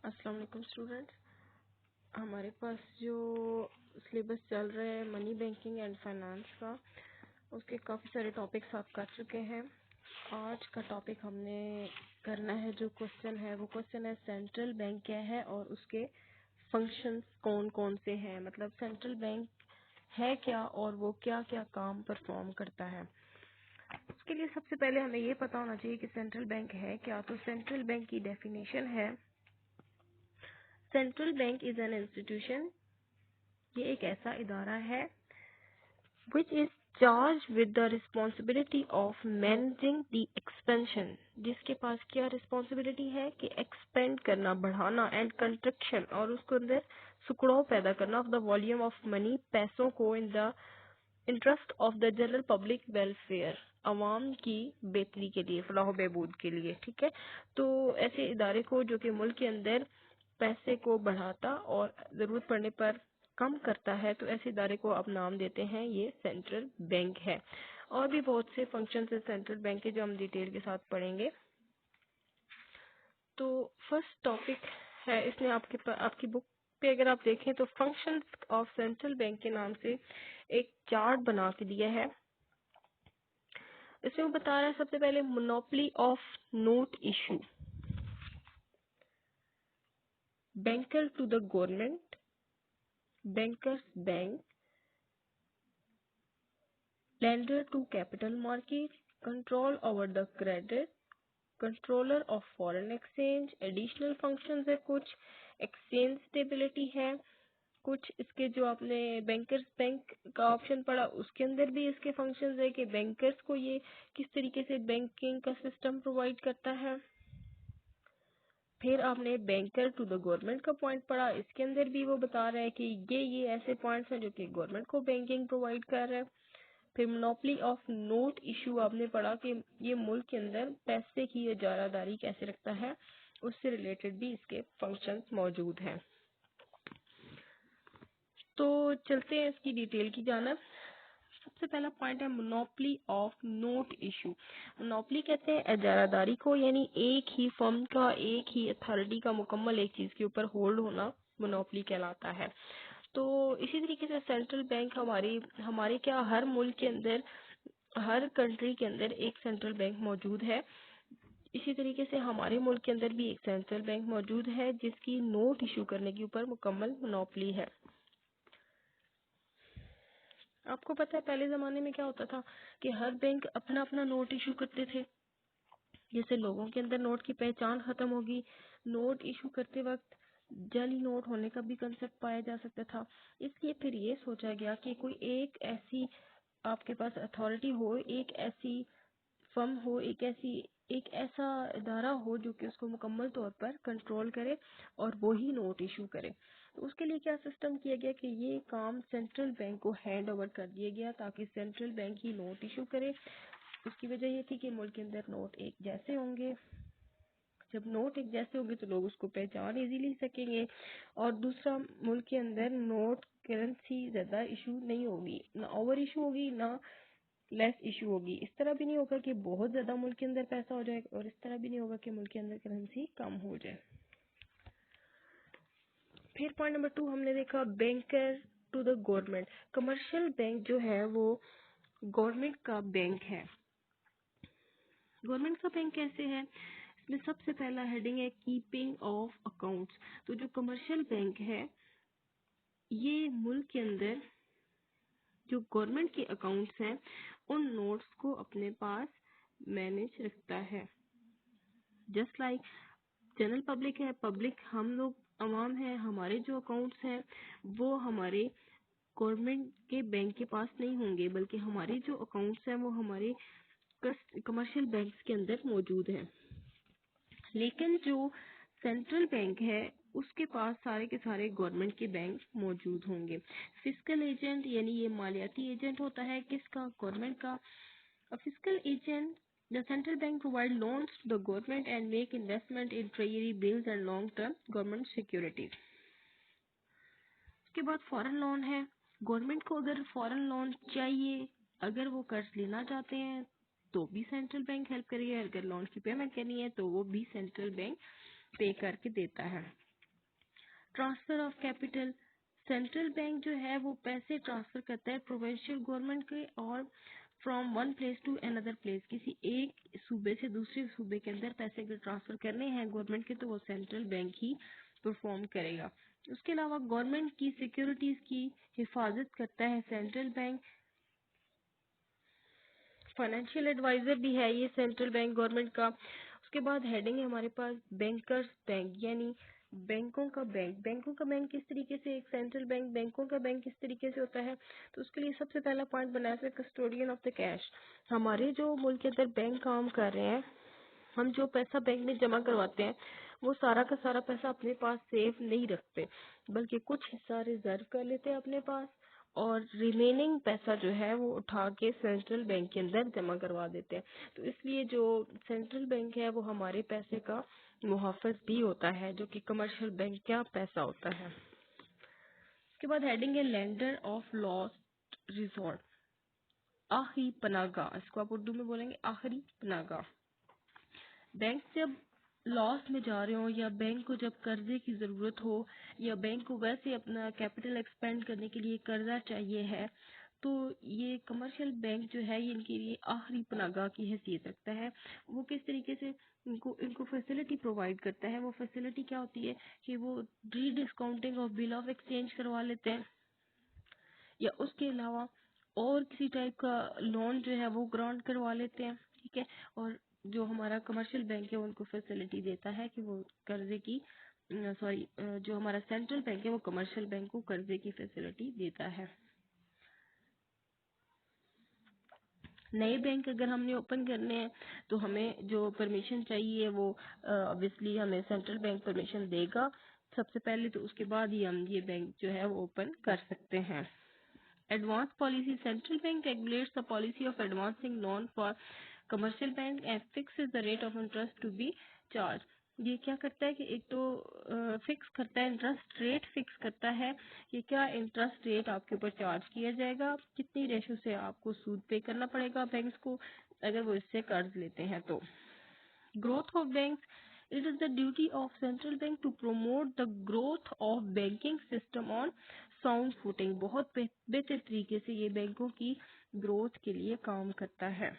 अस्सलाम वालेकुम स्टूडेंट्स। हमारे पास जो सिलेबस चल रहा है मनी बैंकिंग एंड फाइनेंस का, उसके काफ़ी सारे टॉपिक्स आप कर चुके हैं। आज का टॉपिक हमने करना है, जो क्वेश्चन है वो क्वेश्चन है सेंट्रल बैंक क्या है और उसके फंक्शंस कौन कौन से हैं। मतलब सेंट्रल बैंक है क्या और वो क्या क्या काम परफॉर्म करता है। उसके लिए सबसे पहले हमें ये पता होना चाहिए कि सेंट्रल बैंक है क्या। तो सेंट्रल बैंक की डेफिनेशन है, central bank is an institution, ये एक ऐसा इदारा है which is charge with the responsibility of managing the expansion, जिसके पास क्या रिस्पॉन्सिबिलिटी है कि एक्सपेंड करना, बढ़ाना, एंड कंस्ट्रक्शन, और उसके अंदर सुकड़ाव पैदा करना of the volume of money, पैसों को, in the interest of the general public welfare, अवाम की बेहतरी के लिए, फलाह बहबूद के लिए। ठीक है, तो ऐसे इदारे को जो कि मुल्क के अंदर पैसे को बढ़ाता और जरूरत पड़ने पर कम करता है, तो ऐसे इदारे को अब नाम देते हैं ये सेंट्रल बैंक है। और भी बहुत से फंक्शन है सेंट्रल बैंक के जो हम डिटेल के साथ पढ़ेंगे। तो फर्स्ट टॉपिक है, इसमें आपकी बुक पे अगर आप देखें तो फंक्शंस ऑफ सेंट्रल बैंक के नाम से एक चार्ट बना के दिया है। इसमें वो बता रहा है सबसे पहले monopoly of note issue, banker to the government, bankers bank, lender to capital market, control over the credit, controller of foreign exchange, additional functions है कुछ, एक्सचेंज स्टेबिलिटी है कुछ। इसके जो आपने बैंकर्स बैंक का ऑप्शन पढ़ा उसके अंदर भी इसके फंक्शंस है कि बैंकर्स को ये किस तरीके से बैंकिंग का सिस्टम प्रोवाइड करता है। फिर आपने बैंकर टू द गवर्नमेंट का पॉइंट पढ़ा, इसके अंदर भी वो बता रहा है कि ये ऐसे पॉइंट्स हैं जो कि गवर्नमेंट को बैंकिंग प्रोवाइड कर रहा है। फिर मोनोपोली ऑफ नोट इशू आपने पढ़ा कि ये मुल्क के अंदर पैसे की इजारादारी कैसे रखता है, उससे रिलेटेड भी इसके फंक्शंस मौजूद हैं। तो चलते हैं इसकी डिटेल की जानब। सबसे पहला पॉइंट है monopoly of note issue. Monopoly कहते हैं इजारादारी को, यानी एक ही फर्म का, एक ही अथॉरिटी का मुकम्मल एक चीज के ऊपर होल्ड होना मोनोपोली कहलाता है। तो इसी तरीके से सेंट्रल बैंक हमारे क्या हर मुल्क के अंदर, हर कंट्री के अंदर एक सेंट्रल बैंक मौजूद है। इसी तरीके से हमारे मुल्क के अंदर भी एक सेंट्रल बैंक मौजूद है जिसकी नोट इशू करने के ऊपर मुकम्मल मोनोपोली है। आपको पता है पहले जमाने में क्या होता था कि हर बैंक अपना अपना नोट इशू करते थे। जैसे लोगों के अंदर नोट की पहचान खत्म होगी, नोट इशू करते वक्त जाली नोट होने का भी कंसेप्ट पाया जा सकता था। इसलिए फिर ये सोचा गया कि कोई एक ऐसी आपके पास अथॉरिटी हो, एक ऐसी फर्म हो, एक ऐसा इदारा हो जो कि उसको मुकम्मल तौर पर कंट्रोल करे और वो ही नोट इशू करे। तो उसके लिए क्या सिस्टम किया गया कि ये काम सेंट्रल बैंक को हैंड ओवर कर दिया गया ताकि सेंट्रल बैंक ही नोट इशू करे। उसकी वजह ये थी कि मुल्क के अंदर नोट एक जैसे होंगे, जब नोट एक जैसे होंगे तो लोग उसको पहचान इजीली सकेंगे, और दूसरा मुल्क के अंदर नोट करेंसी ज्यादा इशू नहीं होगी, ना ओवर इशू होगी ना लेस इशू होगी। इस तरह भी नहीं होगा कि बहुत ज्यादा मुल्क के अंदर पैसा हो जाए और इस तरह भी नहीं होगा कि मुल्क के अंदर करेंसी कम हो जाए। फिर पॉइंट नंबर 2 हमने देखा banker to the government. Commercial bank जो है वो गवर्नमेंट का बैंक है। गवर्नमेंट का बैंक कैसे है, इसमें सबसे पहला हेडिंग है कीपिंग ऑफ अकाउंट्स। तो जो कमर्शियल बैंक है ये मुल्क के अंदर जो गवर्नमेंट के अकाउंट्स हैं उन नोट्स को अपने पास मैनेज रखता है। जस्ट लाइक जनरल पब्लिक है, पब्लिक हम लोग अवाम है, हमारे जो अकाउंट्स हैं वो हमारे गवर्नमेंट के बैंक के पास नहीं होंगे, बल्कि हमारे जो अकाउंट्स हैं वो हमारे कमर्शियल बैंक्स के अंदर मौजूद हैं। लेकिन जो सेंट्रल बैंक है उसके पास सारे के सारे गवर्नमेंट के बैंक मौजूद होंगे। फिस्कल एजेंट यानी ये मालियाती एजेंट होता है किसका, गवर्नमेंट का। A fiscal agent, the central bank provide loans to the government and make investment in treasury bills and long-term government securities. उसके बाद फॉरेन लोन है। गवर्नमेंट को अगर फॉरेन लोन चाहिए, अगर वो कर्ज लेना चाहते हैं तो भी सेंट्रल बैंक हेल्प करेगा, अगर लोन की पेमेंट करनी है तो वो भी सेंट्रल बैंक पे करके देता है। Transfer of capital, central bank जो है वो पैसे ट्रांसफर करता है प्रोविंशियल गवर्नमेंट के और from one place to another place, किसी एक सूबे से दूसरे सूबे के अंदर पैसे अगर ट्रांसफर करने हैं गवर्नमेंट के तो वो सेंट्रल बैंक ही परफॉर्म करेगा। उसके अलावा गवर्नमेंट की सिक्योरिटीज की हिफाजत करता है सेंट्रल बैंक। फाइनेंशियल एडवाइजर भी है ये सेंट्रल बैंक गवर्नमेंट का। उसके बाद हेडिंग है हमारे पास बैंकर्स बैंक, यानी बैंकों का बैंक। बैंकों का बैंक किस तरीके से, एक सेंट्रल बैंक बैंकों का बैंक किस तरीके से होता है, तो उसके लिए सबसे पहला पॉइंट बनाया है कस्टोडियन ऑफ द कैश। हमारे जो मुल्क के अंदर बैंक काम कर रहे हैं, हम जो पैसा बैंक में जमा करवाते हैं वो सारा का सारा पैसा अपने पास सेफ नहीं रखते, बल्कि कुछ हिस्सा रिजर्व कर लेते हैं अपने पास और रिमेनिंग पैसा जो है वो उठा के सेंट्रल बैंक के अंदर जमा करवा देते हैं। तो इसलिए जो सेंट्रल बैंक है वो हमारे पैसे का मुहाफिज भी होता है, जो कि कमर्शियल बैंक का पैसा होता है। उसके बाद हेडिंग है लेंडर ऑफ लॉस्ट रिजॉर्ट, आखिरी पनाहगाह। इसको आप उर्दू में बोलेंगे आखिरी पनाहगाह। बैंक जब लॉस में जा रहे हो या बैंक को जब कर्जे की जरूरत हो या बैंक को वैसे अपना कैपिटल एक्सपेंड करने के लिए कर्जा चाहिए है, तो ये कमर्शियल बैंक जो है ये इनके लिए आखिरी पनाहगाह की हैसियत रखता है। वो किस तरीके से इनको इनको फैसिलिटी प्रोवाइड करता है। वो फैसिलिटी क्या होती है कि वो री discounting of bill of exchange करवा लेते हैं, या उसके अलावा और किसी टाइप का लोन जो है वो ग्रांट करवा लेते हैं। ठीक है, और जो हमारा कमर्शियल बैंक है वो उनको फैसिलिटी देता है कि वो कर्जे की सॉरी जो हमारा सेंट्रल बैंक है वो कमर्शियल बैंक को कर्जे की फैसिलिटी देता है। नए बैंक अगर हमने ओपन करने हैं तो हमें जो परमिशन चाहिए वो ऑब्वियसली हमें सेंट्रल बैंक परमिशन देगा सबसे पहले, तो उसके बाद ही हम ये बैंक जो है वो ओपन कर सकते हैं। Advance policy, central bank regulates the policy of advancing loan for commercial bank and fixes the rate of interest to be charged। ये क्या करता है कि एक तो फिक्स करता है, इंटरेस्ट रेट फिक्स करता है कि क्या इंटरेस्ट रेट आपके ऊपर चार्ज किया जाएगा, कितनी रेशो से आपको सूद पे करना पड़ेगा बैंक्स को अगर वो इससे कर्ज लेते हैं। तो growth of banks, it is the duty of central bank to promote the growth of banking system on sound footing। बहुत बेहतर तरीके से ये बैंकों की ग्रोथ के लिए काम करता है।